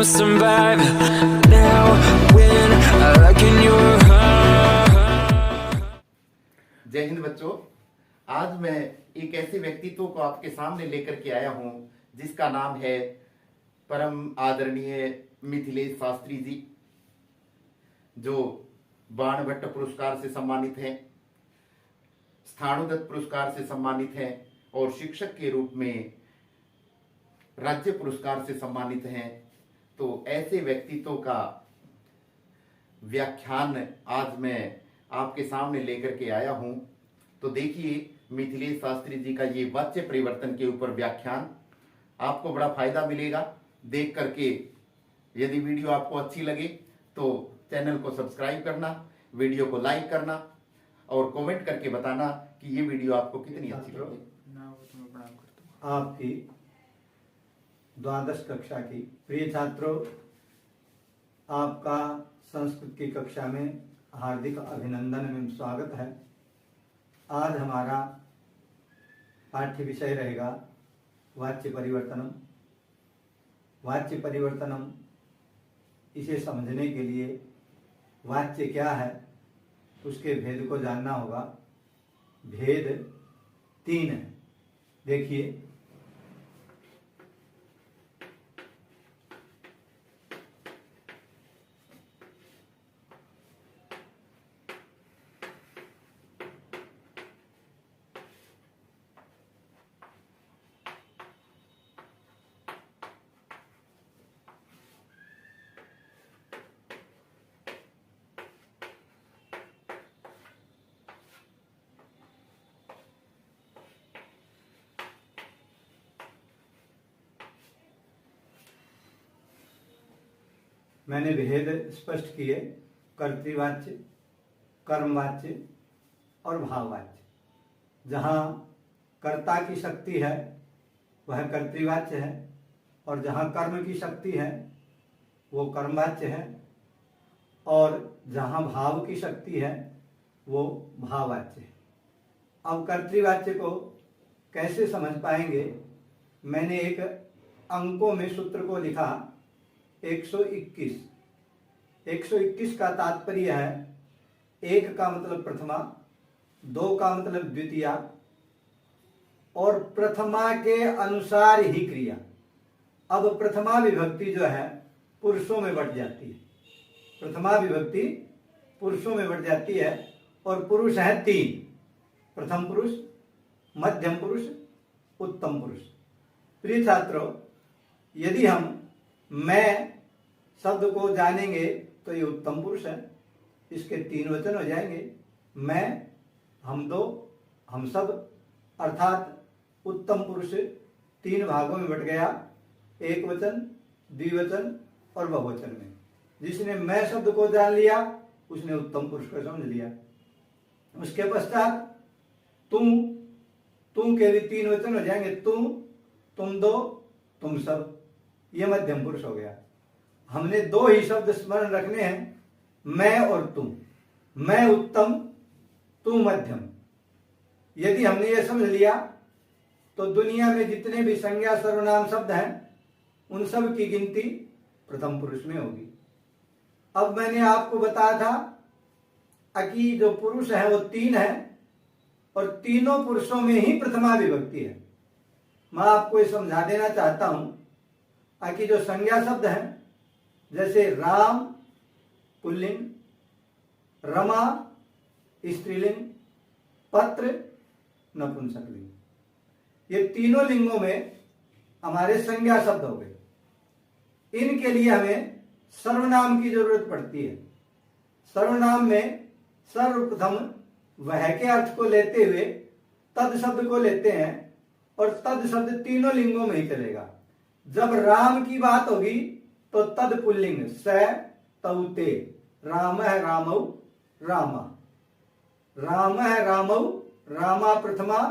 survive now when I can your heart. जय हिंद बच्चों, आज मैं एक ऐसे व्यक्तित्व को आपके सामने लेकर के आया हूं जिसका नाम है परम आदरणीय मिथिलेश शास्त्री जी, जो बाणभट्ट पुरस्कार से सम्मानित हैं, स्थाणुदत्त पुरस्कार से सम्मानित हैं और शिक्षक के रूप में राज्य पुरस्कार से सम्मानित हैं। तो ऐसे व्यक्तित्व का व्याख्यान आज मैं आपके सामने लेकर के आया हूं। तो देखिए, मिथिलेश शास्त्री जी का ये वाच्य परिवर्तन के ऊपर व्याख्यान, आपको बड़ा फायदा मिलेगा देख करके। यदि वीडियो आपको अच्छी लगे तो चैनल को सब्सक्राइब करना, वीडियो को लाइक करना और कमेंट करके बताना कि ये वीडियो आपको कितनी अच्छी लगी। आपकी द्वादश कक्षा की प्रिय छात्रों, आपका संस्कृत की कक्षा में हार्दिक अभिनंदन एवं स्वागत है। आज हमारा पाठ्य विषय रहेगा वाच्य परिवर्तनम। वाच्य परिवर्तनम, इसे समझने के लिए वाच्य क्या है उसके भेद को जानना होगा। भेद 3 है। देखिए, मैंने भेद स्पष्ट किए कर्तृवाच्य, कर्मवाच्य और भाववाच्य। जहाँ कर्ता की शक्ति है वह कर्तृवाच्य है और जहाँ कर्म की शक्ति है वो कर्मवाच्य है और जहाँ भाव की शक्ति है वो भाववाच्य है। अब कर्तृवाच्य को कैसे समझ पाएंगे? मैंने एक अंकों में सूत्र को लिखा 121। 121 का तात्पर्य है 1 का मतलब प्रथमा, 2 का मतलब द्वितीया और प्रथमा के अनुसार ही क्रिया। अब प्रथमा विभक्ति जो है पुरुषों में बढ़ जाती है। प्रथमा विभक्ति पुरुषों में बढ़ जाती है और पुरुष है 3: प्रथम पुरुष, मध्यम पुरुष, उत्तम पुरुष। प्रिय छात्रों, यदि हम मैं शब्द को जानेंगे तो ये उत्तम पुरुष है, इसके 3 वचन हो जाएंगे। मैं, हम दो, हम सब, अर्थात उत्तम पुरुष 3 भागों में बट गया, एक वचन, द्विवचन और बहुवचन में। जिसने मैं शब्द को जान लिया उसने उत्तम पुरुष को समझ लिया। उसके पश्चात तुम के भी 3 वचन हो जाएंगे, तुम दो, तुम सब, ये मध्यम पुरुष हो गया। हमने 2 ही शब्द स्मरण रखने हैं, मैं और तुम। मैं उत्तम, तू मध्यम। यदि हमने ये समझ लिया तो दुनिया में जितने भी संज्ञा सर्वनाम शब्द हैं उन सब की गिनती प्रथम पुरुष में होगी। अब मैंने आपको बताया था कि जो पुरुष है वो 3 है और तीनों पुरुषों में ही प्रथमा विभक्ति है। मैं आपको ये समझा देना चाहता हूं कि जो संज्ञा शब्द है, जैसे राम पुल्लिंग, रमा स्त्रीलिंग, पत्र नपुंसकलिंग, ये तीनों लिंगों में हमारे संज्ञा शब्द हो गए। इनके लिए हमें सर्वनाम की जरूरत पड़ती है। सर्वनाम में सर्वप्रथम वह के अर्थ को लेते हुए तद शब्द को लेते हैं और तद शब्द तीनों लिंगों में ही चलेगा। जब राम की बात होगी तो तद पुल्लिंग स तौ ते, राम है रामौ रामा, राम है रामौ रामा प्रथमा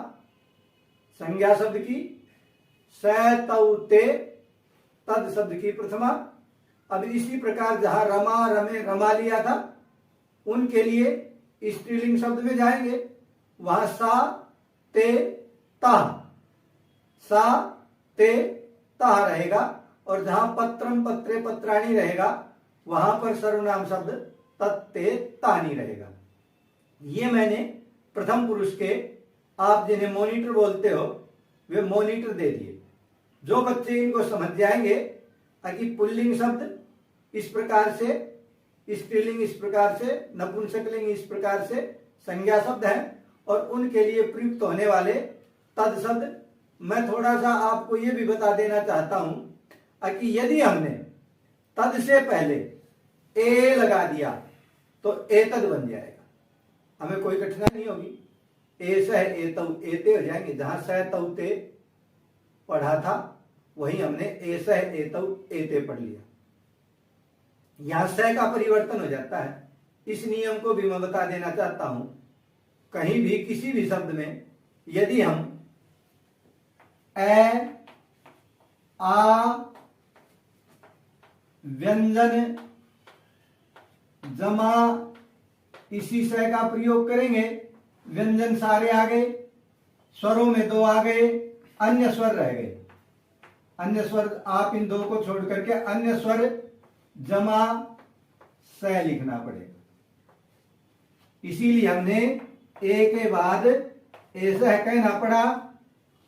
संज्ञा शब्द की, स तौ ते तद शब्द की प्रथमा। अब इसी प्रकार जहां रमा रमे रमा लिया था उनके लिए स्त्रीलिंग शब्द में जाएंगे, वहां सा ते ता, सा ते ता रहेगा और जहां पत्रम पत्रे पत्राणी रहेगा वहां पर सर्वनाम शब्द तत्ते तानी रहेगा। ये मैंने प्रथम पुरुष के, आप जिन्हें मॉनिटर बोलते हो वे मॉनिटर दे दिए। जो बच्चे इनको समझ जाएंगे कि पुल्लिंग शब्द इस प्रकार से, स्त्रीलिंग इस प्रकार से, नपुंसकलिंग इस प्रकार से संज्ञा शब्द है और उनके लिए प्रयुक्त होने वाले तद शब्द, मैं थोड़ा सा आपको यह भी बता देना चाहता हूं कि यदि हमने तद से पहले ए लगा दिया तो एतद बन जाएगा, हमें कोई कठिनाई नहीं होगी। ए सह एतौ एते हो जाएंगे। जहां सह तौ ते पढ़ा था वहीं हमने ए सह एतौ एते पढ़ लिया। यहां सह का परिवर्तन हो जाता है। इस नियम को भी मैं बता देना चाहता हूं, कहीं भी किसी भी शब्द में यदि हम ए आ व्यंजन जमा इसी सह का प्रयोग करेंगे, व्यंजन सारे आ गए, स्वरों में दो आ गए, अन्य स्वर रह गए। अन्य स्वर आप इन दो को छोड़ करके अन्य स्वर जमा सह लिखना पड़ेगा। इसीलिए हमने ए के बाद ऐसा कहना पड़ा,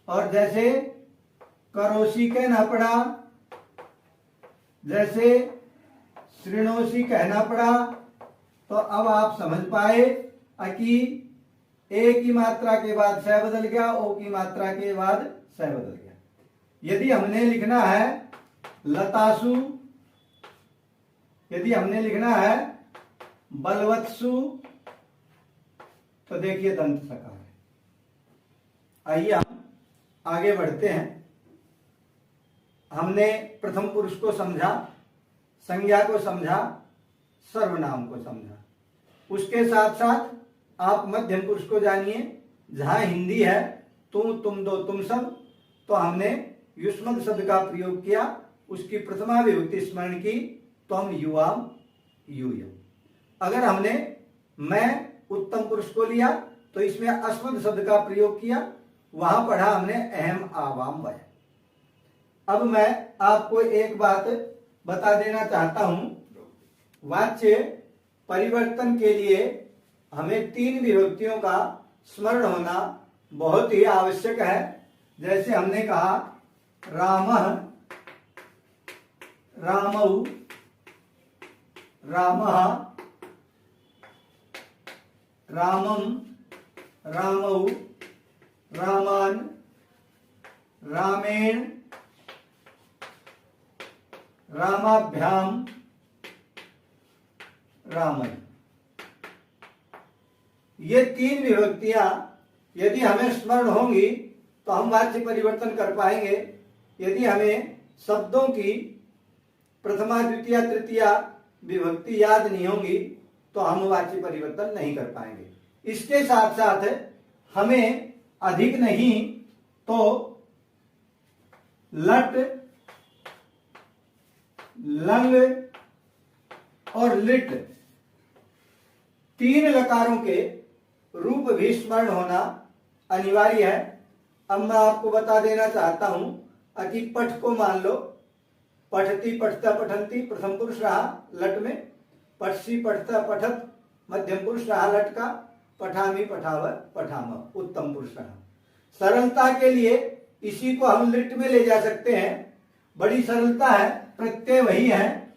और जैसे करोसी कहना पड़ा, जैसे श्रृणोसी कहना पड़ा। तो अब आप समझ पाए कि ए की मात्रा के बाद सह बदल गया, ओ की मात्रा के बाद सह बदल गया। यदि हमने लिखना है लतासु, यदि हमने लिखना है बलवत्सु, तो देखिए दंत सकार है। आइए हम आगे बढ़ते हैं। हमने प्रथम पुरुष को समझा, संज्ञा को समझा, सर्वनाम को समझा। उसके साथ साथ आप मध्यम पुरुष को जानिए। जहां हिंदी है तू, तुम दो, तुम सब, तो हमने युष्मद शब्द का प्रयोग किया। उसकी प्रथमा विभक्ति स्मरण की, त्वम युवाम यूयम। अगर हमने मैं उत्तम पुरुष को लिया तो इसमें अस्मद शब्द का प्रयोग किया, वहां पढ़ा हमने अहम आवाम वय। अब मैं आपको एक बात बता देना चाहता हूं, वाच्य परिवर्तन के लिए हमें तीन विभक्तियों का स्मरण होना बहुत ही आवश्यक है। जैसे हमने कहा रामः, रामौ, रामः, रामम, रामौ, रामान, रामेण, रामाभ्याम, रामन। ये तीन विभक्तियां यदि हमें स्मरण होंगी तो हम वाच्य परिवर्तन कर पाएंगे। यदि हमें शब्दों की प्रथमा द्वितीय तृतीया विभक्ति याद नहीं होंगी तो हम वाच्य परिवर्तन नहीं कर पाएंगे। इसके साथ साथ हमें अधिक नहीं तो लट, लंग और लिट, तीन लकारों के रूप भी स्मरण होना अनिवार्य है। अब मैं आपको बता देना चाहता हूं कि पठ को मान लो, पठती, पठता, पठंती प्रथम पुरुष रहा लट में, पठसी, पठता, पठत मध्यम पुरुष रहा लट का, पठामी, पठावर, पठाम उत्तम पुरुष रहा। सरलता के लिए इसी को हम लिट में ले जा सकते हैं, बड़ी सरलता है, प्रत्यय वही है।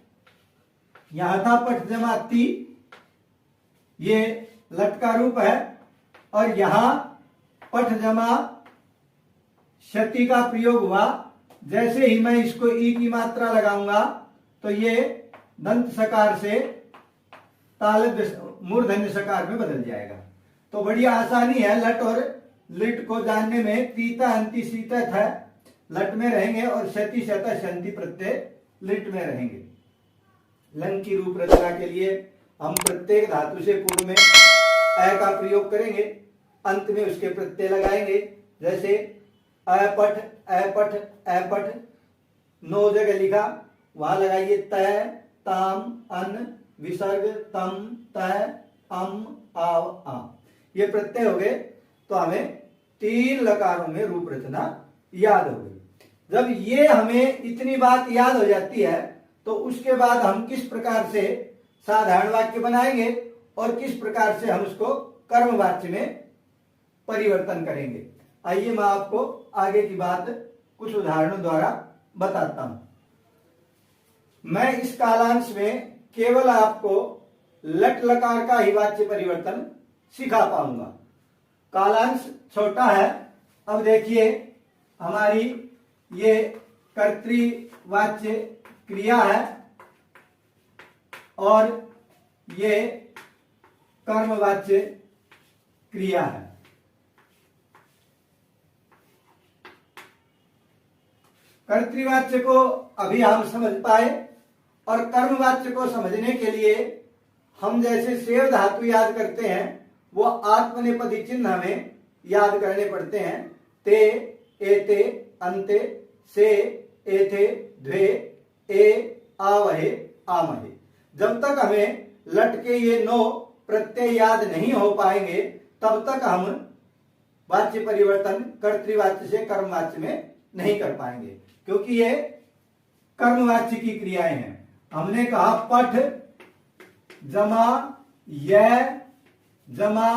यहां था पठ जमा ती, ये लट का रूप है, और यहां पठ जमा शति का प्रयोग हुआ। जैसे ही मैं इसको ई की मात्रा लगाऊंगा तो ये दंत सकार से तालव्य मूर्धन्य सकार में बदल जाएगा। तो बड़ी आसानी है लट और लिट को जानने में। तीता अंति सीतत है लट में रहेंगे और शति शत शंति प्रत्यय लिट में रहेंगे। लंग की रूप रचना के लिए हम प्रत्येक धातु से पूर्व में अ का प्रयोग करेंगे, अंत में उसके प्रत्यय लगाएंगे। जैसे अपठ, अपठ, अपठ, 9 जगह लिखा, वहां लगाइए तय, ताम, अन, विसर्ग, तम, तय, अम, आव, आम। ये प्रत्यय हो गए तो हमें तीन लकारों में रूप रचना याद हो गई। जब ये हमें इतनी बात याद हो जाती है तो उसके बाद हम किस प्रकार से साधारण वाक्य बनाएंगे और किस प्रकार से हम उसको कर्म वाच्य में परिवर्तन करेंगे। आइए मैं आपको आगे की बात कुछ उदाहरणों द्वारा बताता हूं। मैं इस कालांश में केवल आपको लट लकार का ही वाच्य परिवर्तन सिखा पाऊंगा। कालांश छोटा है। अब देखिए हमारी ये कर्तृवाच्य क्रिया है और ये कर्मवाच्य क्रिया है। कर्तृवाच्य को अभी हम समझ पाए और कर्मवाच्य को समझने के लिए हम जैसे सेव धातु याद करते हैं वो आत्मनेपदी चिन्ह हमें याद करने पड़ते हैं। ते, एते, अंते, से, एथे, द्वे, ए, आवहे, आमहे। जब तक हमें लट के ये 9 प्रत्यय याद नहीं हो पाएंगे तब तक हम वाच्य परिवर्तन कर्तृवाच्य से कर्मवाच्य में नहीं कर पाएंगे, क्योंकि ये कर्मवाच्य की क्रियाएं हैं। हमने कहा पठ जमा य जमा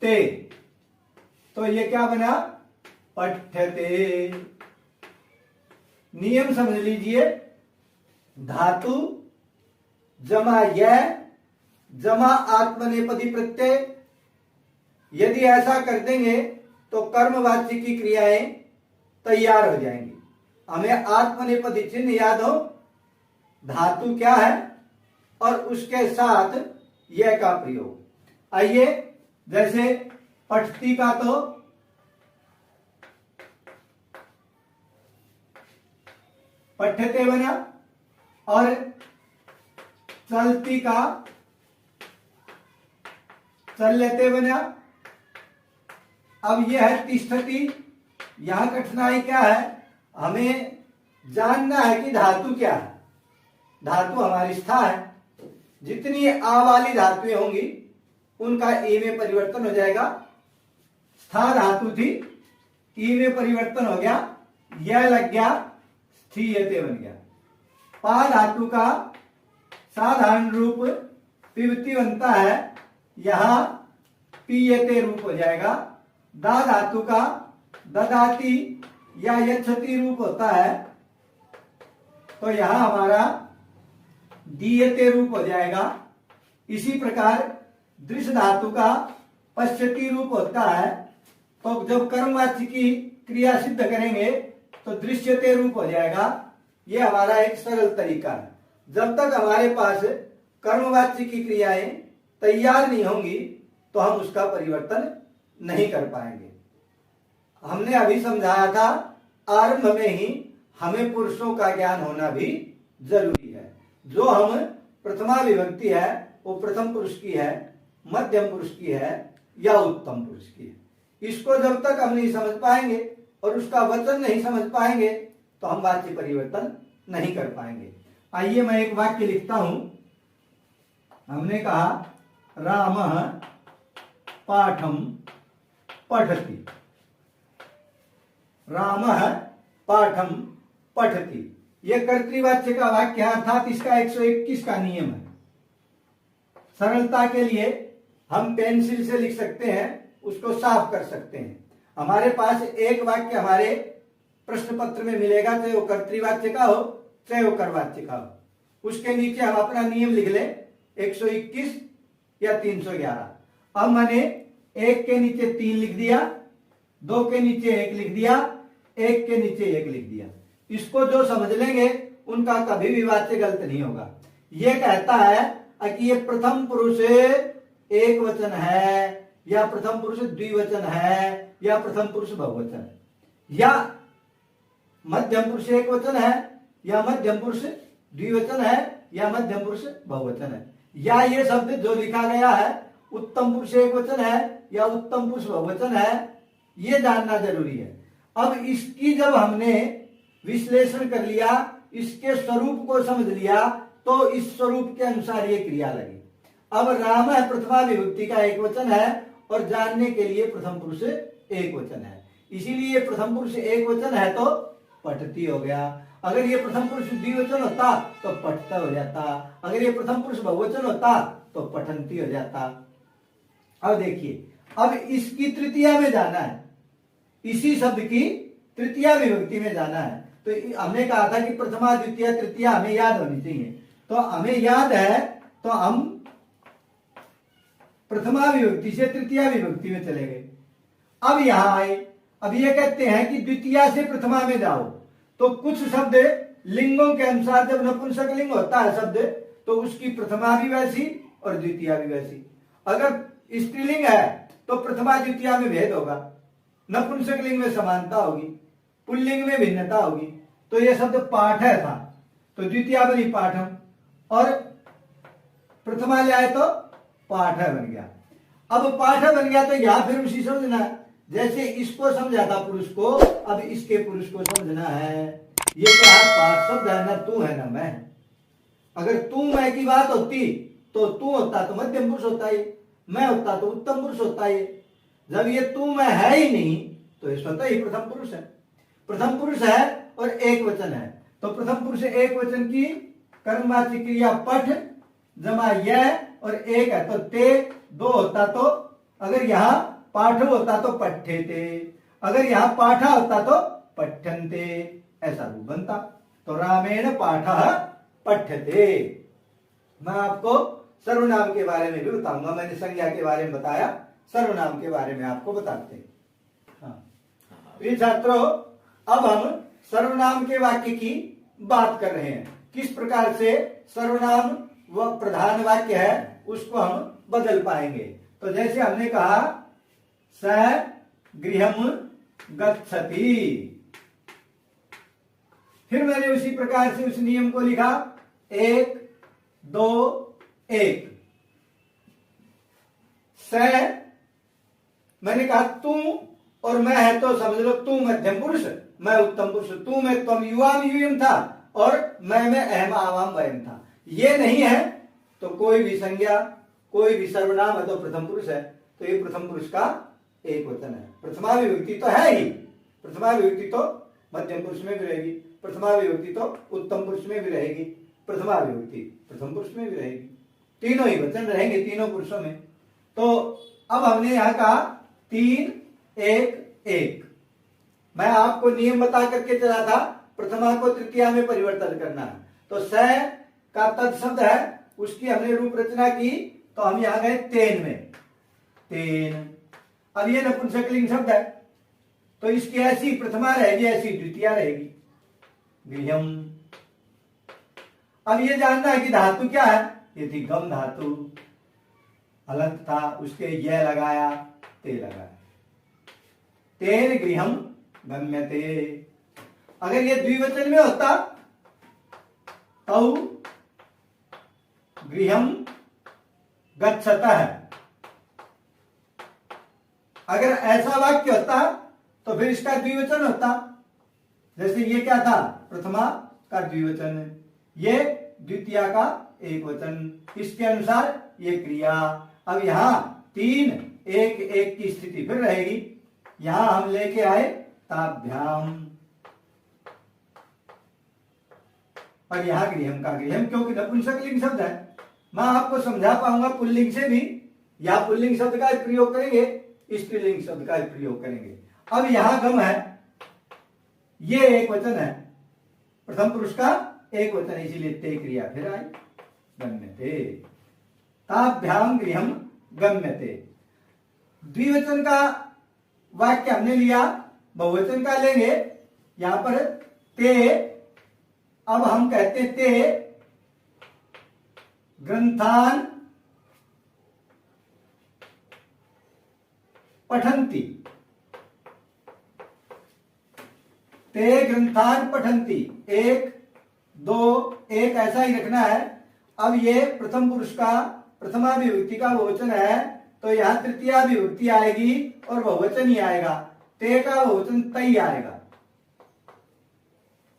ते, तो ये क्या बना? पठ्यते। नियम समझ लीजिए, धातु जमा य जमा आत्मनेपदी प्रत्यय। यदि ऐसा कर देंगे तो कर्मवाच्य की क्रियाएं तैयार हो जाएंगी। हमें आत्मनेपदी चिन्ह याद हो, धातु क्या है और उसके साथ यह का प्रयोग। आइए, जैसे पठती का तो पठ्यते बना और चलती का चल्यते बना। अब यह है तिष्ठति। यहां कठिनाई क्या है? हमें जानना है कि धातु क्या है। धातु हमारी स्था है। जितनी आ वाली धातुएं होंगी उनका ई में परिवर्तन हो जाएगा। स्था धातु थी, ई में परिवर्तन हो गया, यह लग गया, स्थीयते बन गया। पा धातु का साधारण रूप पिबती बनता है, यहां पीयते रूप हो जाएगा। दा धातु का ददाती या यच्छति रूप होता है, तो यहां हमारा दीयते रूप हो जाएगा। इसी प्रकार दृश्य धातु का पश्यति रूप होता है, तो जब कर्मवाच्य की क्रिया सिद्ध करेंगे तो दृश्यते रूप हो जाएगा। यह हमारा एक सरल तरीका है। जब तक हमारे पास कर्मवाच्य की क्रियाएं तैयार नहीं होंगी तो हम उसका परिवर्तन नहीं कर पाएंगे। हमने अभी समझाया था आरंभ में ही हमें पुरुषों का ज्ञान होना भी जरूरी है। जो हम प्रथमा विभक्ति है वो प्रथम पुरुष की है, मध्यम पुरुष की है या उत्तम पुरुष की है। इसको जब तक हम नहीं समझ पाएंगे और उसका वचन नहीं समझ पाएंगे तो हम वाच्य परिवर्तन नहीं कर पाएंगे। आइए मैं एक वाक्य लिखता हूं। हमने कहा रामः पाठम पठति। रामः पाठम पठति, यह कर्तृवाच्य का वाक्य है, अर्थात इसका 121 का नियम है। सरलता के लिए हम पेंसिल से लिख सकते हैं, उसको साफ कर सकते हैं। हमारे पास एक वाक्य हमारे प्रश्न पत्र में मिलेगा, चाहे वो कर्तृवाच्य का हो चाहे वो कर्मवाच्य का हो। उसके नीचे हम अपना नियम लिख ले, 121 या 311। अब मैंने 1 के नीचे 3 लिख दिया, 2 के नीचे 1 लिख दिया, 1 के नीचे 1 लिख दिया। इसको जो समझ लेंगे उनका कभी भी वाच्य गलत नहीं होगा। यह कहता है कि ये प्रथम पुरुष एक वचन है या प्रथम पुरुष द्विवचन है या प्रथम पुरुष बहुवचन है, या मध्यम पुरुष एक वचन है या मध्यम पुरुष द्विवचन है या मध्यम पुरुष बहुवचन है, या ये शब्द जो लिखा गया है उत्तम पुरुष एक वचन है या उत्तम पुरुष बहुवचन है, ये जानना जरूरी है। अब इसकी जब हमने विश्लेषण कर लिया, इसके स्वरूप को समझ लिया, तो इस स्वरूप के अनुसार ये क्रिया लगी। अब राम है प्रथमा विभक्ति का एक वचन है और जानने के लिए प्रथम पुरुष एक वचन है, इसीलिए प्रथम पुरुष एक वचन है तो पठती हो गया। अगर ये प्रथम पुरुष द्विवचन होता तो पठता हो जाता। अगर ये प्रथम पुरुष बहुवचन होता तो पठंती हो जाता। अब देखिए, अब इसकी तृतीया में जाना है, इसी शब्द की तृतीया विभक्ति में जाना है। तो हमने कहा था कि प्रथमा द्वितीय तृतीया हमें याद होनी चाहिए, तो हमें याद है तो हम प्रथमा विभक्ति से तृतीया विभक्ति में चले गए। अब यहां आए, अब ये कहते हैं कि द्वितीया से प्रथमा में जाओ, तो कुछ शब्द लिंगों के अनुसार जब नपुंसक लिंग होता है शब्द, तो उसकी प्रथमा भी वैसी और द्वितीया भी वैसी। अगर स्त्रीलिंग है तो प्रथमा द्वितीया में भेद होगा, नपुंसक लिंग में समानता होगी, पुल्लिंग में भिन्नता होगी। तो ये शब्द पाठ है था, तो द्वितीया बनी पाठम, और प्रथमा ले आए तो पाठ बन गया। अब पाठ बन गया तो यहां फिर उसी समझना है, जैसे इसको समझा था पुरुष को, अब इसके पुरुष को समझना है। ये तो पाठ शब्द है, ना तू है ना मैं। अगर तू मैं की बात होती तो तू होता तो मध्यम पुरुष होता है, मैं होता तो उत्तम पुरुष होता है। जब ये तू मैं है ही नहीं तो ये स्वतः ही प्रथम पुरुष है। प्रथम पुरुष है और एक वचन है, तो प्रथम पुरुष एक वचन की कर्मवाची क्रिया पठ जमा यह और एक है तो ते, दो होता तो, अगर यहां पाठ होता तो पठ्ठे थे, अगर यहां पाठा होता तो पठ्यन्ते, ऐसा रूप बनता। तो रामेण पाठः पठ्यते। मैं आपको सर्वनाम के बारे में भी बताऊंगा, मैंने संज्ञा के बारे में बताया, सर्वनाम के बारे में आपको बताते हैं। हाँ। प्रिय छात्रों, अब हम सर्वनाम के वाक्य की बात कर रहे हैं, किस प्रकार से सर्वनाम व प्रधान वाक्य है उसको हम बदल पाएंगे। तो जैसे हमने कहा स गृहम गच्छति, फिर मैंने उसी प्रकार से उस नियम को लिखा 1 2 1। स मैंने कहा तू और मैं है तो समझ लो तू मध्यम पुरुष, मैं उत्तम पुरुष। तू में त्वम युवाम यूयम था और मैं में अहम आवाम वयम था। ये नहीं है तो कोई भी संज्ञा कोई भी सर्वनाम है तो प्रथम पुरुष है, तो ये प्रथम पुरुष का एक वचन है। प्रथमा विभक्ति तो है ही, प्रथमा विभक्ति तो मध्यम पुरुष में भी रहेगी, प्रथमा विभक्ति तो उत्तम पुरुष में भी रहेगी, प्रथमा विभक्ति प्रथम पुरुष में भी रहेगी, तीनों ही वचन रहेंगे तीनों पुरुषों में। तो अब हमने यहां कहा 3 1 1। मैं आपको नियम बता करके चला था प्रथमा को तृतीया में परिवर्तन करना है। तो स का तद शब्द है, उसकी हमने रूप रचना की, तो हम यहां गए तेन में, तेन। अब ये नपुंसकलिंग शब्द है तो इसकी ऐसी प्रथमा रहेगी ऐसी द्वितीया रहेगी, गृहम। अब ये जानना है कि धातु क्या है, ये थी गम धातु, हलंत था, उसके ये लगाया ते लगाया, तेन गृहम गम्यते। अगर ये द्विवचन में होता तो गृहम गच्छतः, अगर ऐसा वाक्य होता तो फिर इसका द्विवचन होता। जैसे ये क्या था, प्रथमा का द्विवचन, ये द्वितीया का एक वचन, इसके अनुसार ये क्रिया। अब यहां 3 1 1 की स्थिति फिर रहेगी, यहां हम लेके आए ताभ्याम, और यहां गृहम का गृहम, क्योंकि नपुंसकलिंग शब्द है। मैं आपको समझा पाऊंगा पुल्लिंग से भी, या पुल्लिंग शब्द का प्रयोग करेंगे, स्त्रीलिंग शब्द का प्रयोग करेंगे। अब यहां गम है, ये एक वचन है, प्रथम पुरुष का एक वचन है, इसीलिए ते क्रिया फिर आई गम्यते, ताभ्याम गृहम गम्यते। द्विवचन का वाक्य हमने लिया, बहुवचन का लेंगे, यहां पर ते। अब हम कहते हैं ते ग्रंथान पठन्ति, ते ग्रंथान पठन्ति, 1 2 1 ऐसा ही रखना है। अब ये प्रथम पुरुष का प्रथमा विभक्ति का बहुवचन है, तो यहां तृतीया विभक्ति आएगी और बहुवचन ही आएगा, ते का बहुवचन तई आएगा।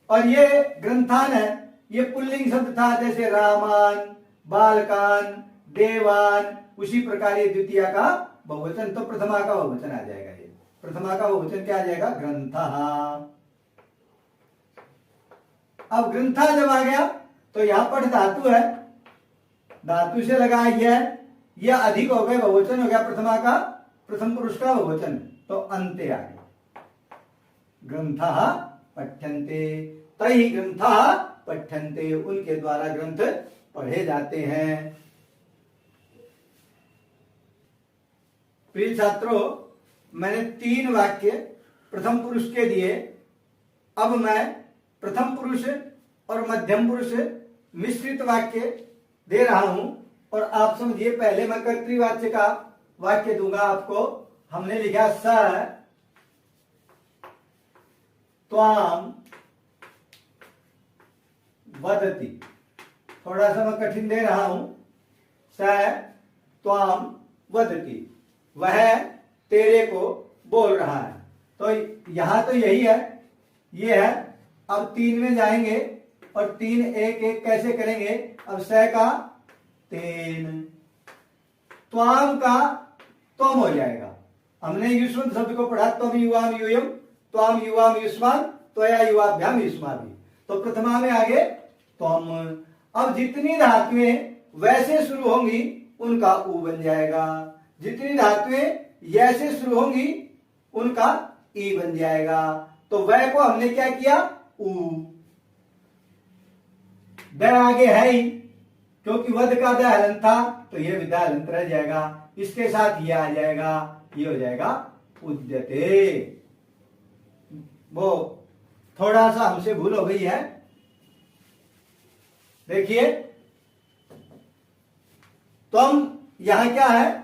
और ये ग्रंथान है, ये पुल्लिंग शब्द था, जैसे रामान, बालकान, देवान, उसी प्रकार ये द्वितीया का बहुवचन, तो प्रथमा का बहुवचन आ जाएगा। ये प्रथमा का बहुवचन क्या आ जाएगा, ग्रंथः। अब ग्रंथा जब आ गया तो यहां पठ धातु है, धातु से लगाया गया है, यह अधिक हो गए, बहुवचन हो गया प्रथमा का, प्रथम पुरुष का बहुवचन, तो अंत्य आ गया। ग्रंथः पठ्यन्ते, तैः ग्रंथः पठ्यन्ते, उनके द्वारा ग्रंथ पढ़े जाते हैं। प्रिय छात्रों, मैंने 3 वाक्य प्रथम पुरुष के दिए। अब मैं प्रथम पुरुष और मध्यम पुरुष मिश्रित वाक्य दे रहा हूं, और आप समझिए, पहले मैं कर्तृवाच्य का वाक्य दूंगा आपको। हमने लिखा स त्वाम वदति, थोड़ा सा मैं कठिन दे रहा हूं। स त्वाम वदति, वह तेरे को बोल रहा है। तो यहां तो यही है, ये है। अब 3 में जाएंगे और 3 एक एक कैसे करेंगे। अब स का तेन, त्वाम का त्वम हो जाएगा। हमने युष्मत शब्द को पढ़ा, त्वम युवाम यूयम, त्वाम युवाम युष्मान, त्वया युवाभ्याम युष्माभि। तो प्रथमा में आगे त्वम। अब जितनी धातुएं वैसे शुरू होंगी उनका उ बन जाएगा, जितनी धातुएं यैसे शुरू होंगी उनका ई बन जाएगा। तो वह को हमने क्या किया, उ। द आगे है ही, क्योंकि वध का द हलन था, तो यह विदा हलंत रह जाएगा। इसके साथ यह आ जाएगा, ये हो जाएगा उद्यते। वो थोड़ा सा हमसे भूल हो गई है। देखिए, तुम यहां क्या है,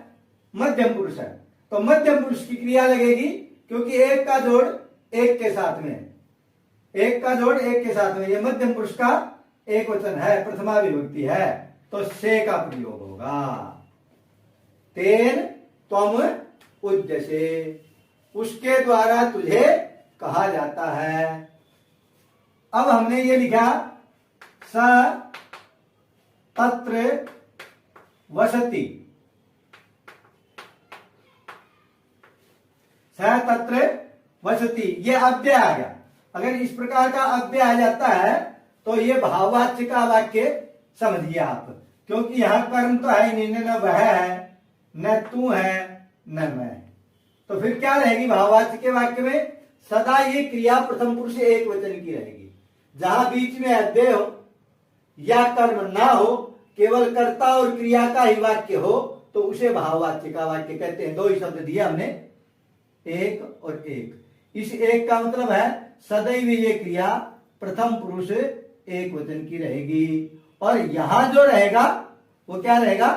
मध्यम पुरुष है, तो मध्यम पुरुष की क्रिया लगेगी, क्योंकि एक का जोड़ एक के साथ में है, एक का जोड़ एक के साथ में, ये मध्यम पुरुष का एक वचन है, प्रथमा विभक्ति है, तो से का प्रयोग होगा। तेन त्वम उद्यसे, उसके द्वारा तुझे कहा जाता है। अब हमने ये लिखा स तत्र वसति, स तत्र वसति, ये अव्यय आ गया। अगर इस प्रकार का अव्यय आ जाता है तो ये भाववाच्य का वाक्य समझिए आप, क्योंकि यहां कर्म तो है नहीं, न वह है, न तू है, न मैं। तो फिर क्या रहेगी भाववाच्य के वाक्य में, सदा ये क्रिया प्रथम पुरुष एक वचन की रहेगी। जहां बीच में अव्यय हो या कर्म ना हो, केवल कर्ता और क्रिया का ही वाक्य हो, तो उसे भाववाच्य का वाक्य कहते हैं। 2 ही शब्द दिया हमने, एक और एक। इस एक का मतलब है सदैव ये क्रिया प्रथम पुरुष एक वचन की रहेगी, और यहां जो रहेगा वो क्या रहेगा,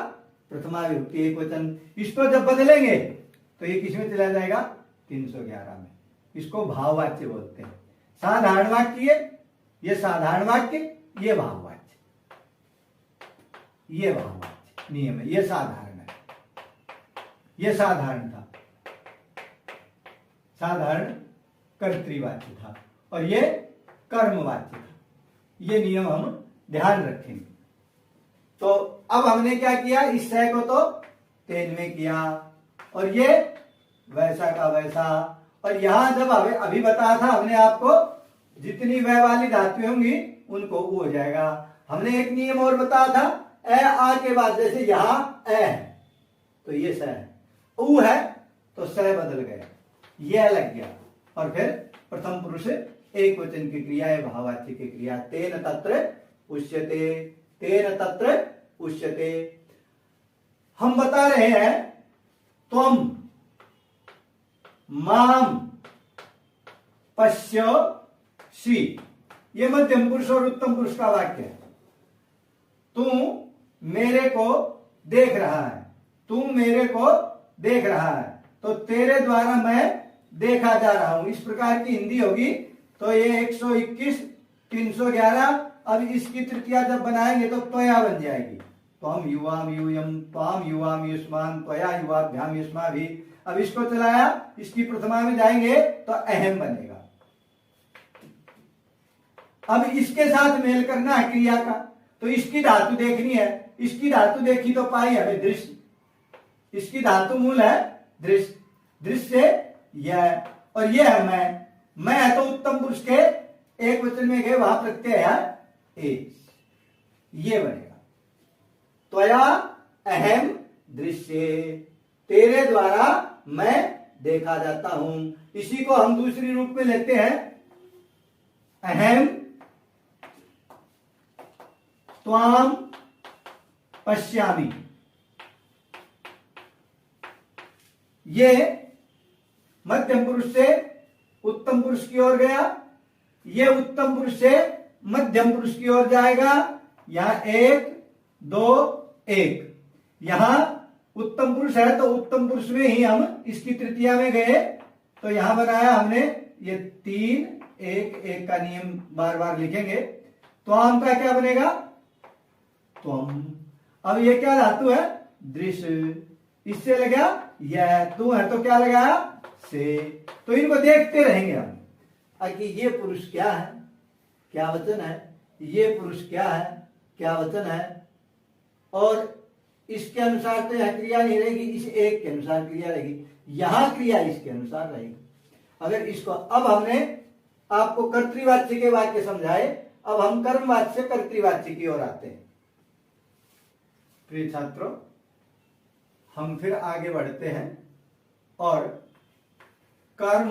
प्रथमा विभक्ति एक वचन। इसको जब बदलेंगे तो ये किस में चला जाएगा, 311 में। इसको भाववाच्य बोलते हैं। साधारण वाक्य, ये साधारण वाक्य, ये भाववाच्य, ये भाववाच्य नियम है। ये साधारण है, ये साधारण था, साधारण कर्तृवाच्य था, और ये कर्मवाच्य था। ये नियम हम ध्यान रखेंगे। तो अब हमने क्या किया, इस सह को तो तेन में किया, और ये वैसा का वैसा। और यहां जब अभी बताया था हमने आपको, जितनी वह वाली धातुएं होंगी उनको उ हो जाएगा। हमने एक नियम और बताया था, ए आ के बाद, जैसे यहां ए है तो ये स है, उ है तो स बदल गया, यह लग गया, और फिर प्रथम पुरुष एक वचन की क्रिया है, भाववाच्य की क्रिया। तेन तत्र उच्यते, तेन तत्र उच्यते। हम बता रहे हैं त्वम माम पश्यसि, ये मध्यम पुरुष और उत्तम पुरुष का वाक्य है। तू मेरे को देख रहा है, तू मेरे को देख रहा है, तो तेरे द्वारा मैं देखा जा रहा हूं। इस प्रकार की हिंदी होगी तो ये 121 311। अब इसकी तृतीया जब बनाएंगे तो त्वया बन जाएगी। त्वम युवाम यूयम, त्वाम युवाम युष्मान, त्वया युवाभ्याम युष्माभि। अब इसको चलाया, इसकी प्रथमा में जाएंगे तो अहम बनेगा। अब इसके साथ मेल करना है क्रिया का, तो इसकी धातु देखनी है। इसकी धातु देखी तो पाई हमें दृश्य, इसकी धातु मूल है दृश्य, दृश्य यह, और यह है मैं है तो उत्तम पुरुष के एक वचन में गए वहां प्रत्यय है एस, ये बनेगा। त्वया अहम दृश्य, तेरे द्वारा मैं देखा जाता हूं। इसी को हम दूसरी रूप में लेते हैं, अहम त्वाम पश्यामि। ये मध्यम पुरुष से उत्तम पुरुष की ओर गया, ये उत्तम पुरुष से मध्यम पुरुष की ओर जाएगा। यहां 1 2 1, यहां उत्तम पुरुष है तो उत्तम पुरुष में ही हम इसकी तृतीया में गए, तो यहां बनाया हमने ये 3 1 1 का नियम बार बार लिखेंगे। त्वाम का क्या बनेगा? त्वम। अब ये क्या धातु है? दृश्य, इससे लगा यह, तू है तो क्या लगाया? से। तो इनको देखते रहेंगे हम कि ये पुरुष क्या है, क्या वचन है, ये पुरुष क्या है, क्या वचन है, और इसके अनुसार तो यह क्रिया नहीं रहेगी, इस एक के अनुसार क्रिया रहेगी, यहां क्रिया इसके अनुसार रहेगी। अगर इसको, अब हमने आपको कर्तृवाच्य के वाक्य समझाए, अब हम कर्मवाच्य से कर्तृवाच्य की ओर आते हैं। प्रिय छात्रों, हम फिर आगे बढ़ते हैं और कर्म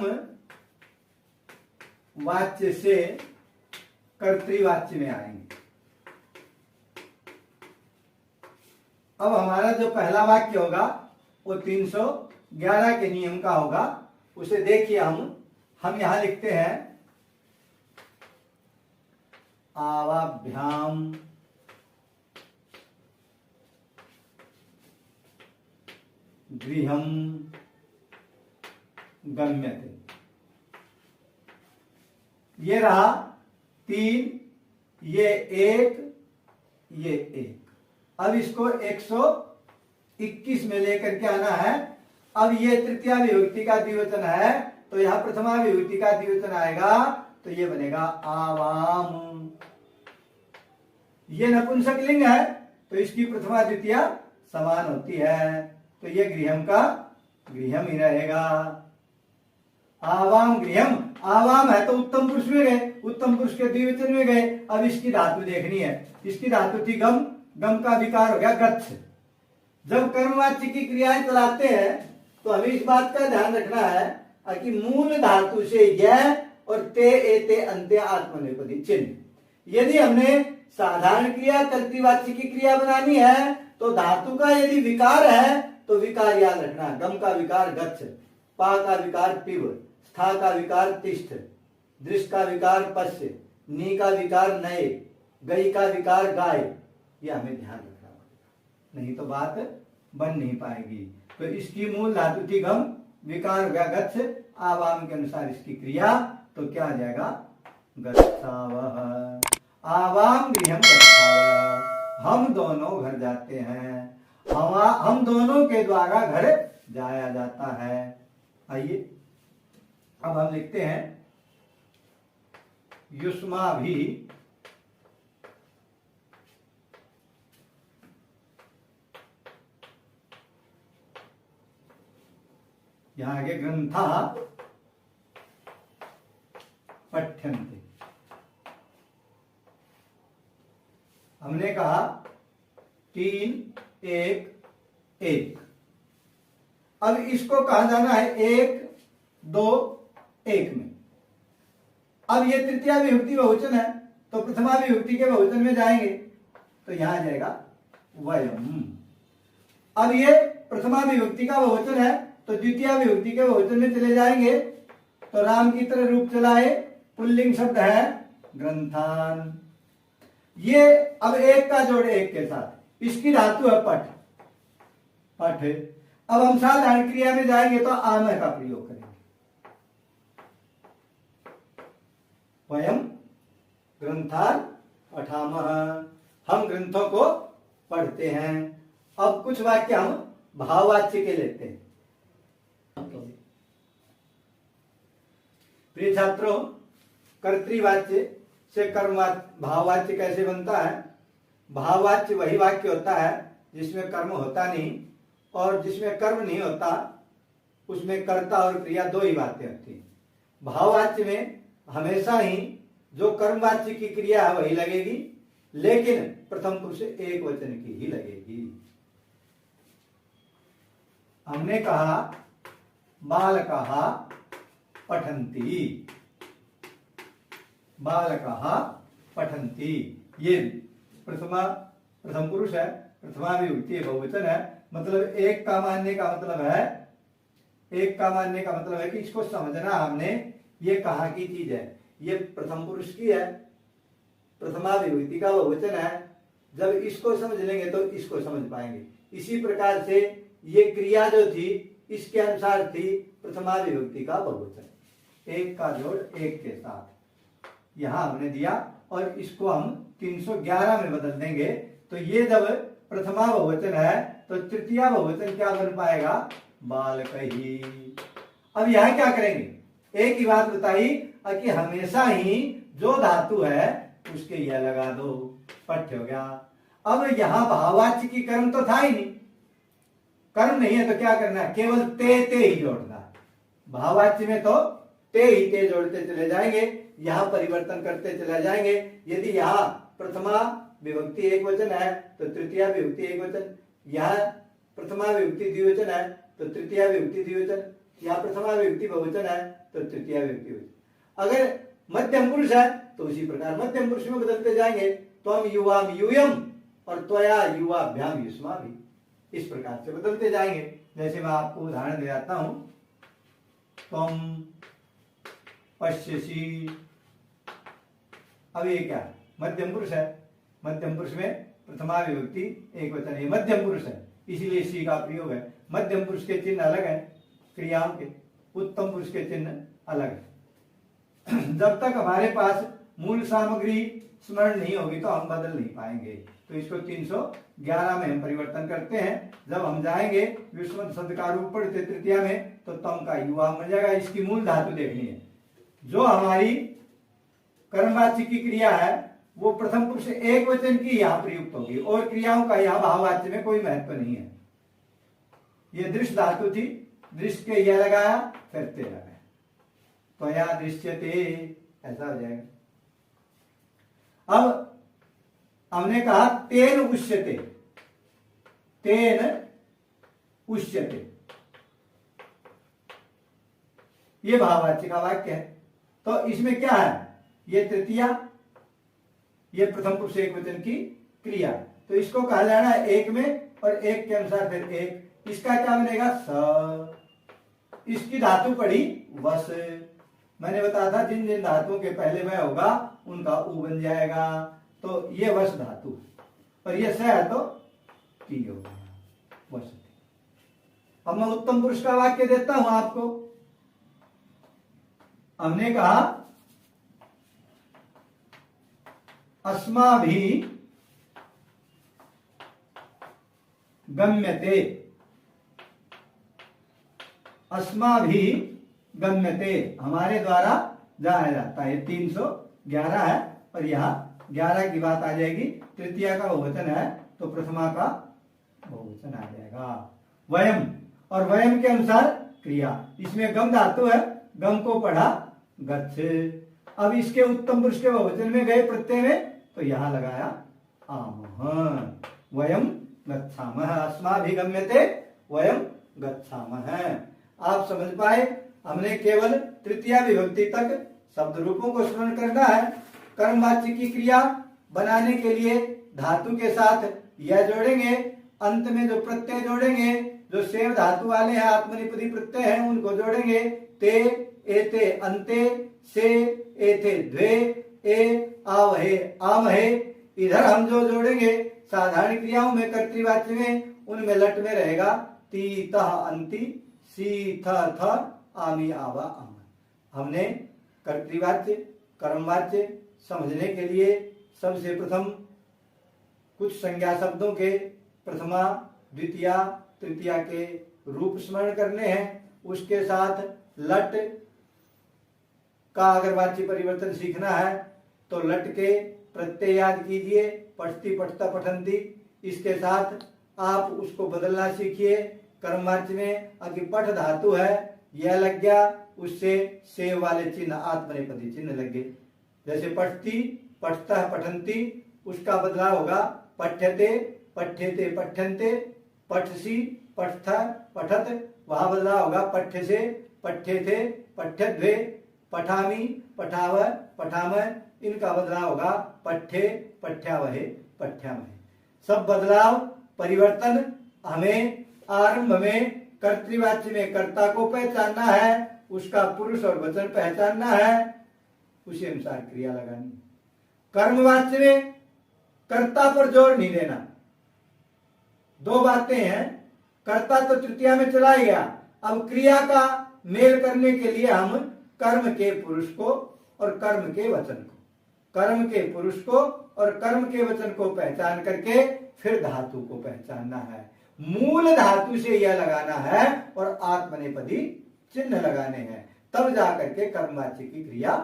वाच्य से कर्तृवाच्य में आएंगे। अब हमारा जो पहला वाक्य होगा वो 311 के नियम का होगा, उसे देखिए। हम यहां लिखते हैं आवाभ्याम गृहम गम्यते। ये रहा 3, ये 1, ये 1। अब इसको 121 में लेकर के आना है। अब ये तृतीया विभक्ति का द्विवचन है, तो यहां प्रथमा विभक्ति का द्विवचन आएगा, तो ये बनेगा आवाम। ये नपुंसकलिंग है, तो इसकी प्रथमा द्वितीया समान होती है, तो ये गृहम का गृहम ही रहेगा। आवाम गृहम, आवाम है तो उत्तम पुरुष में गए, उत्तम पुरुष के द्विवचन में गए। अब इसकी धातु देखनी है, इसकी धातु थी गम, गम का विकार हो गया गच्छ। जब कर्मवाच्य की क्रियाएं चलाते हैं तो हमें इस बात का ध्यान रखना है कि मूल धातु से यह और ते एते अंत्य आत्मनेपदी चिन्ह। यदि हमने साधारण क्रिया कर्तृवाच्य की क्रिया बनानी है तो धातु का यदि विकार है तो विकार याद रखना, गम का विकार गच्छ, पा का विकार पिब, स्था का विकार तिष्ठ, दृष्ट का विकार पश्य, नी का विकार नए, गई का विकार गाय। यह हमें ध्यान रखना पड़ेगा, नहीं तो बात बन नहीं पाएगी। तो इसकी मूल धातु थी गम, विकार हो गया गच्छ, आवाम के अनुसार इसकी क्रिया, तो क्या आ जाएगा? गच्छावः। आवाम गृहम गच्छावः, हम दोनों घर जाते हैं, हम दोनों के द्वारा घर जाया जाता है। आइए अब हम लिखते हैं युष्मा भी यहां आगे ग्रंथा पठ्यन्ते। हमने कहा 3 1 1। अब इसको कहा जाना है 1 2 1 में। अब ये तृतीया विभक्ति बहुवचन है तो प्रथमा विभक्ति के बहुवचन में जाएंगे, तो यहां आ जाएगा वयम। अब ये प्रथमा विभक्ति का बहुवचन है तो द्वितीय विभक्ति के बहुवचन में चले जाएंगे, तो राम की तरह रूप चलाए, पुल्लिंग शब्द है ग्रंथान। ये अब एक का जोड़ एक के साथ, इसकी धातु है पठ, पठ। अब हम साधारण क्रिया में जाएंगे तो आमय का प्रयोग करेंगे, वयम ग्रंथान पठामः, हम ग्रंथों को पढ़ते हैं। अब कुछ वाक्य हम भाववाच्य के लेते हैं। प्रिय छात्रों, कर्तृवाच्य से कर्मवाच्य भाववाच्य कैसे बनता है? भाववाच्य वही वाक्य होता है जिसमें कर्म होता नहीं, और जिसमें कर्म नहीं होता उसमें कर्ता और क्रिया दो ही बातें होती हैं। भाववाच्य में हमेशा ही जो कर्मवाच्य की क्रिया है वही लगेगी, लेकिन प्रथम पुरुष एक वचन की ही लगेगी। हमने कहा बालकः पठन्ति, बालकः पठन्ति, ये प्रथम पुरुष है, प्रथमा विभक्ति बहुवचन है। मतलब एक का मानने का मतलब है, एक का मानने का मतलब है कि इसको समझना हमने, ये कहाँ की चीज है, ये प्रथम पुरुष की है, प्रथमा विभक्ति का बहुवचन है। जब इसको समझ लेंगे तो इसको समझ पाएंगे। इसी प्रकार से ये क्रिया जो थी इसके अनुसार थी प्रथमा विभक्ति का बहुवचन, एक का जोड़ एक के साथ यहां हमने दिया, और इसको हम 311 में बदल देंगे। तो ये जब प्रथमा बहुवचन है तो तृतीया बहुवचन क्या बन पाएगा, बालकही। अब यहां क्या करेंगे, एक ही बात बताई कि हमेशा ही जो धातु है उसके यह लगा दो, पठ्य हो गया। अब यहां भाववाच्य की कर्म तो था ही नहीं, कर्म नहीं है तो क्या करना है, केवल ते ही जोड़ना है। भाववाच्य में तो ते ही ते जोड़ते चले जाएंगे, यहां परिवर्तन करते चले जाएंगे। यदि यहां प्रथमा विभक्ति एक वचन है तो तृतीया विभक्ति एक वचन, यहां प्रथमा विभक्ति द्विवचन है तो तृतीया विभक्ति द्विवचन, यहां प्रथमा विभक्ति बहुवचन है तो तृतीया विभक्ति बहुवचन। अगर मध्यम पुरुष है तो उसी प्रकार मध्यम पुरुष में बदलते जाएंगे। त्वम युवाम यूयम और त्वया युवाभ्याम युष्मा भी, इस प्रकार से बदलते जाएंगे। जैसे मैं आपको उदाहरण दे जाता हूं, त्वम पश्यसि, अब ये क्या है, मध्यम पुरुष है, मध्यम पुरुष में प्रथमा विभक्ति एक वचन है, मध्यम पुरुष है इसीलिए सी का प्रयोग है। मध्यम पुरुष के चिन्ह अलग है क्रियाओं के, उत्तम पुरुष के चिन्ह अलग है। जब तक हमारे पास मूल सामग्री स्मरण नहीं होगी तो हम बदल नहीं पाएंगे। तो इसको 311 में हम परिवर्तन करते हैं। जब हम जाएंगे विस्मत शब्द का रूप पढ़ते तृतीया में तो तम का युवा बन जाएगा। इसकी मूल धातु देखनी है, जो हमारी कर्मवाच्य की क्रिया है वो प्रथम पुरुष एक वचन की यहाँ प्रयुक्त होगी, और क्रियाओं का यहाँ भाववाच्य में कोई महत्व नहीं है। ये दृश्य धातु थी, दृश्य के यह लगाया फिर ते लगाया, तो यह दृश्यते ऐसा हो जाएगा। अब हमने कहा तेन उष्यते, तेन उष्यते, ये भाववाच्य का वाक्य है। तो इसमें क्या है, ये तृतीया, ये प्रथम पुरुष एक वचन की क्रिया, तो इसको कहा जाना है एक में, और एक के अनुसार फिर एक। इसका क्या बनेगा, स। इसकी धातु पड़ी वस। मैंने बताया था जिन जिन धातुओं के पहले वह होगा उनका उ बन जाएगा। तो ये वस धातु, और ये स है तो टी होगा, वस। अब मैं उत्तम पुरुष का वाक्य देता हूं आपको। हमने कहा अस्माभिः गम्यते, अस्माभिः गम्यते, हमारे द्वारा जाया जाता है। 311 है, और यहाँ 11 की बात आ जाएगी। तृतीया का बहुवचन है तो प्रथमा का बहुवचन आ जाएगा। वयम, और वयम के अनुसार क्रिया, इसमें गम धातु है, गम को पढ़ा गच्छ। अब इसके उत्तम पुरुष के बहुवचन में गए प्रत्यय में तो यहां लगाया आमः। वयम गच्छामः, अस्माभिगम्यते वयम गच्छामः। आप समझ पाए, हमने केवल तृतीया विभक्ति तक शब्द रूपों को स्मरण करना है। कर्मवाच्य की क्रिया बनाने के लिए धातु के साथ यह जोड़ेंगे, अंत में जो प्रत्यय जोड़ेंगे, जो सेव धातु वाले हैं, आत्मनिपदी प्रत्यय हैं, उनको जोड़ेंगे। ते एते अंते, से एते द्वे, ए आवहे आमहे। इधर हम जो जोड़ेंगे साधारण क्रियाओं में कर्तृवाच्य में, उनमें लट में रहेगा ती तह अंति, सी थ थ आमी आवा आम। हमने कर्तृवाच्य कर्मवाच्य समझने के लिए सबसे प्रथम कुछ संज्ञा शब्दों के प्रथमा द्वितीया तृतीया के रूप स्मरण करने हैं। उसके साथ लट का अगर वाच्य परिवर्तन सीखना है तो लट के प्रत्यय याद कीजिए, पठती पठता पठंती। इसके साथ आप उसको बदलना सीखिए। कर्मवाच्य में अगर पठ धातु है यह लग गया, उससे सेव वाले चिन्ह आत्मनेपदी चिन्ह लग गए। जैसे पठती, पठता, पठंती, उसका बदलाव होगा पठ्यते, पठ्यते, पठ्यन्ते, पठसी, पठथा, पठत, वहां बदलाव होगा पठ्य से पठ्येथे, पठ्यद्वे, पठामी, पठाव, पठामह, इनका बदलाव होगा पठ्ये, पठ्यावहे, पठ्यामहे। सब बदलाव परिवर्तन हमें आरंभ में कर्तृवाच्य में कर्ता को पहचानना है, उसका पुरुष और वचन पहचानना है, उसी अनुसार क्रिया लगानी। कर्मवाच्य में कर्ता पर जोर नहीं देना। दो बातें हैं, कर्ता तो तृतीया में चला गया, अब क्रिया का मेल करने के लिए हम कर्म के पुरुष को और कर्म के वचन को, कर्म के पुरुष को और कर्म के वचन को पहचान करके फिर धातु को पहचानना है। मूल धातु से यह लगाना है और आत्मनेपदी चिन्ह लगाने हैं, तब जाकर के कर्मवाच्य की क्रिया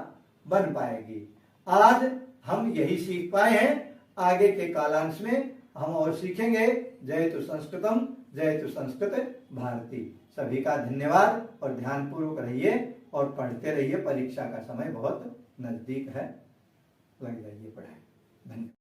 बन पाएगी। आज हम यही सीख पाए हैं, आगे के कालांश में हम और सीखेंगे। जयतु संस्कृतम, जयतु संस्कृत भारती। सभी का धन्यवाद और ध्यानपूर्वक रहिए और पढ़ते रहिए। परीक्षा का समय बहुत नजदीक है, लग जाइए पढ़ाई। धन्यवाद।